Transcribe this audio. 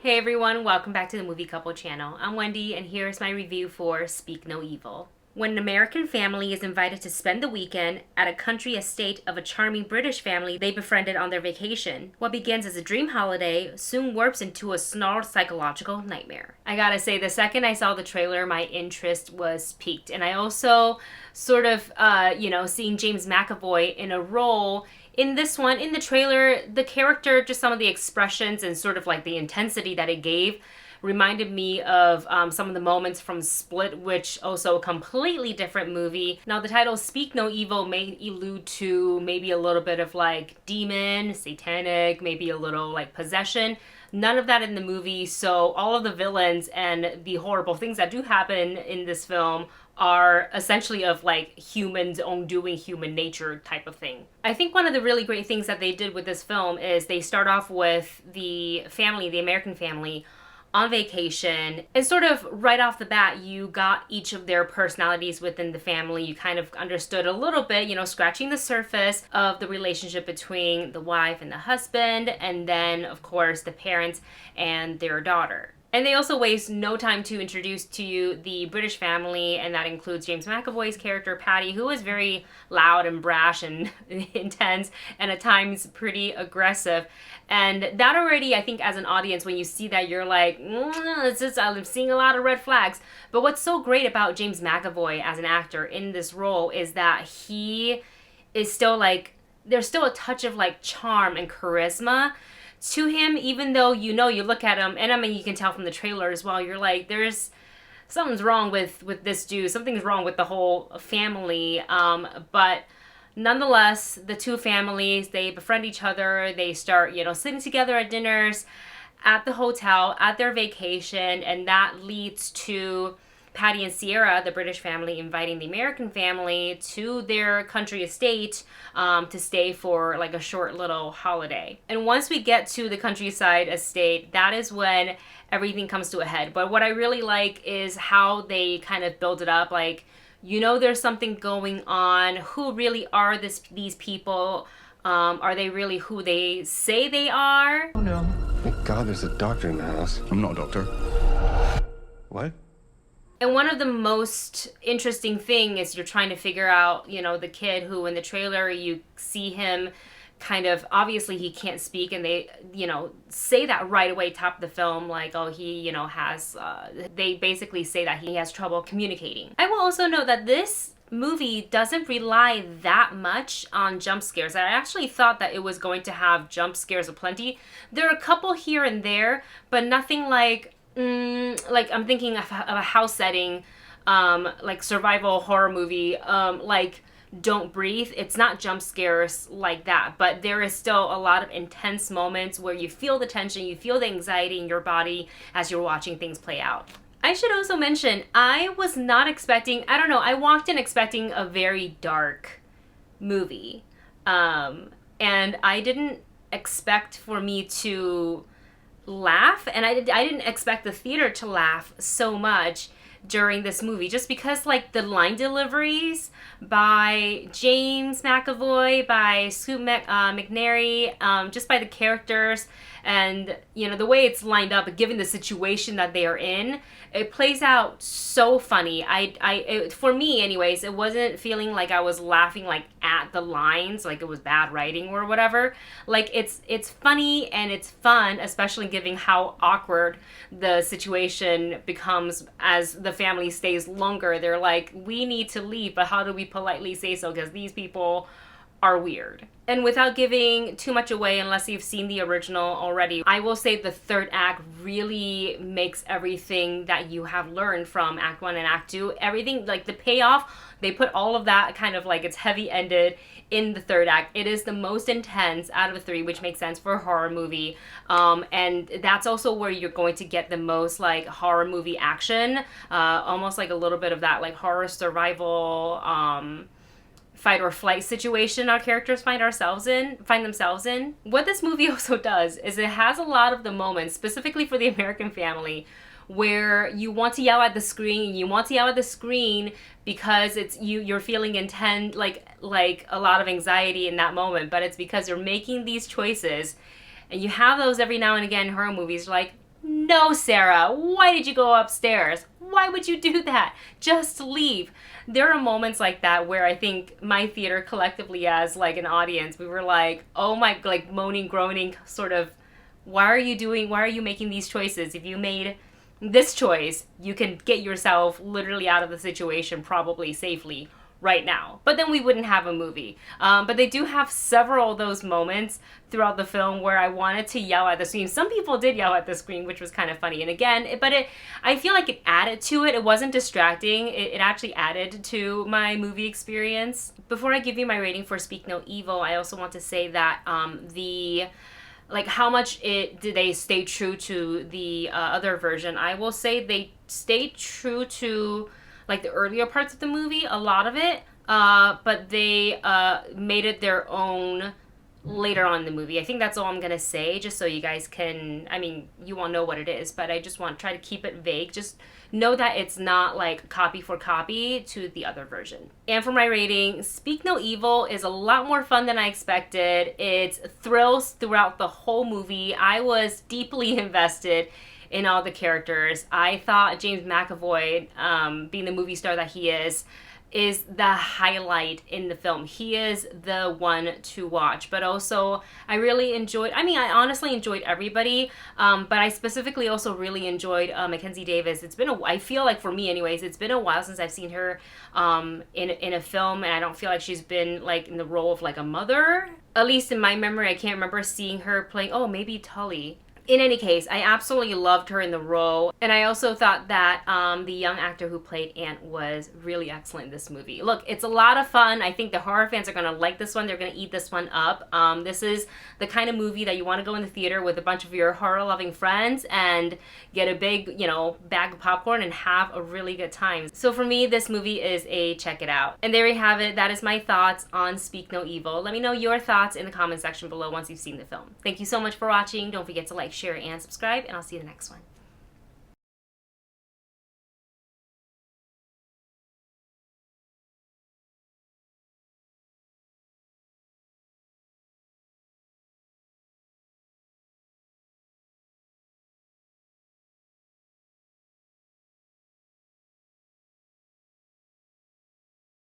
Hey everyone, welcome back to the Movie Couple channel. I'm Wendy and here's my review for Speak No Evil. When an American family is invited to spend the weekend at a country estate of a charming British family they befriended on their vacation, what begins as a dream holiday soon warps into a snarled psychological nightmare. I gotta say, the second I saw the trailer, my interest was piqued. And I also sort of, seeing James McAvoy in a role in this one, in the trailer, the character, just some of the expressions and sort of like the intensity that it gave reminded me of some of the moments from Split, which also a completely different movie. Now, the title Speak No Evil may allude to maybe a little bit of like demon, satanic, maybe a little like possession. None of that in the movie, so all of the villains and the horrible things that do happen in this film are essentially of like humans' own doing, human nature type of thing. I think one of the really great things that they did with this film is they start off with the family, the American family, on vacation, and sort of right off the bat you got each of their personalities within the family. You kind of understood a little bit, scratching the surface of the relationship between the wife and the husband, and then of course the parents and their daughter. And they also waste no time to introduce to you the British family, and that includes James McAvoy's character, Patty, who is very loud and brash and intense, and at times pretty aggressive. And that already, I think, as an audience, when you see that, you're like, I'm seeing a lot of red flags. But what's so great about James McAvoy as an actor in this role is that he is still like, there's still a touch of like charm and charisma to him, even though you look at him, and I mean you can tell from the trailer as well, you're like, there's something's wrong with this dude, something's wrong with the whole family, but nonetheless the two families, they befriend each other, they start sitting together at dinners at the hotel at their vacation, and that leads to Patty and Sierra, the British family, inviting the American family to their country estate to stay for like a short little holiday. And once we get to the countryside estate, that is when everything comes to a head. But what I really like is how they kind of build it up. Like, there's something going on. Who really are these people? Are they really who they say they are? Oh no. Thank God there's a doctor in the house. I'm not a doctor. What? And one of the most interesting thing is you're trying to figure out, the kid who in the trailer you see him kind of, obviously he can't speak, and they, say that right away top of the film, like, oh, he, has, they basically say that he has trouble communicating. I will also note that this movie doesn't rely that much on jump scares. I actually thought that it was going to have jump scares aplenty. There are a couple here and there, but nothing like I'm thinking of a house setting, like survival horror movie, like Don't Breathe. It's not jump scares like that, but there is still a lot of intense moments where you feel the tension, you feel the anxiety in your body as you're watching things play out. I should also mention, I was not expecting, I walked in expecting a very dark movie, and I didn't expect for me to laugh, and I didn't expect the theater to laugh so much during this movie, just because like the line deliveries by James McAvoy, by Scoot McNairy, just by the characters, and the way it's lined up, given the situation that they are in, it plays out so funny. For me anyways, it wasn't feeling like I was laughing like at the lines, like it was bad writing or whatever. Like it's funny and it's fun, especially given how awkward the situation becomes as the family stays longer. They're like, we need to leave, but how do we politely say so, because these people are weird. And without giving too much away, unless you've seen the original already, I will say the third act really makes everything that you have learned from Act 1 and Act 2, everything, like the payoff, they put all of that kind of like it's heavy-ended in the third act. It is the most intense out of the three, which makes sense for a horror movie. And that's also where you're going to get the most like horror movie action, almost like a little bit of that like horror survival, fight or flight situation our characters find themselves in. What this movie also does is it has a lot of the moments, specifically for the American family, where you want to yell at the screen, because it's you're feeling intense, like a lot of anxiety in that moment, but it's because you're making these choices, and you have those every now and again in horror movies, like, no, Sarah, why did you go upstairs? Why would you do that? Just leave. There are moments like that where I think my theater collectively as like an audience, we were like, oh my, like moaning, groaning, sort of, why are you making these choices? If you made this choice, you can get yourself literally out of the situation probably safely right now. But then we wouldn't have a movie. But they do have several of those moments throughout the film where I wanted to yell at the screen. Some people did yell at the screen, which was kind of funny. And again, I feel like it added to it. It wasn't distracting. It actually added to my movie experience. Before I give you my rating for Speak No Evil, I also want to say that how much did they stay true to the other version. I will say they stayed true to like the earlier parts of the movie, a lot of it, but they made it their own later on in the movie. I think that's all I'm gonna say, just so you guys can, I mean, you all know what it is, but I just want to try to keep it vague. Just know that it's not like copy for copy to the other version. And for my rating, Speak No Evil is a lot more fun than I expected. It's thrills throughout the whole movie. I was deeply invested in all the characters. I thought James McAvoy, being the movie star that he is the highlight in the film. He is the one to watch. But also, I honestly enjoyed everybody, but I specifically also really enjoyed Mackenzie Davis. I feel like for me anyways, it's been a while since I've seen her in a film, and I don't feel like she's been like in the role of like a mother. At least in my memory, I can't remember seeing her playing, maybe Tully. In any case, I absolutely loved her in the role, and I also thought that the young actor who played Ant was really excellent in this movie. Look, it's a lot of fun. I think the horror fans are going to like this one. They're going to eat this one up. This is the kind of movie that you want to go in the theater with a bunch of your horror-loving friends and get a big, bag of popcorn and have a really good time. So for me, this movie is a check it out. And there you have it. That is my thoughts on Speak No Evil. Let me know your thoughts in the comment section below once you've seen the film. Thank you so much for watching. Don't forget to like, share, and subscribe, and I'll see you in the next one.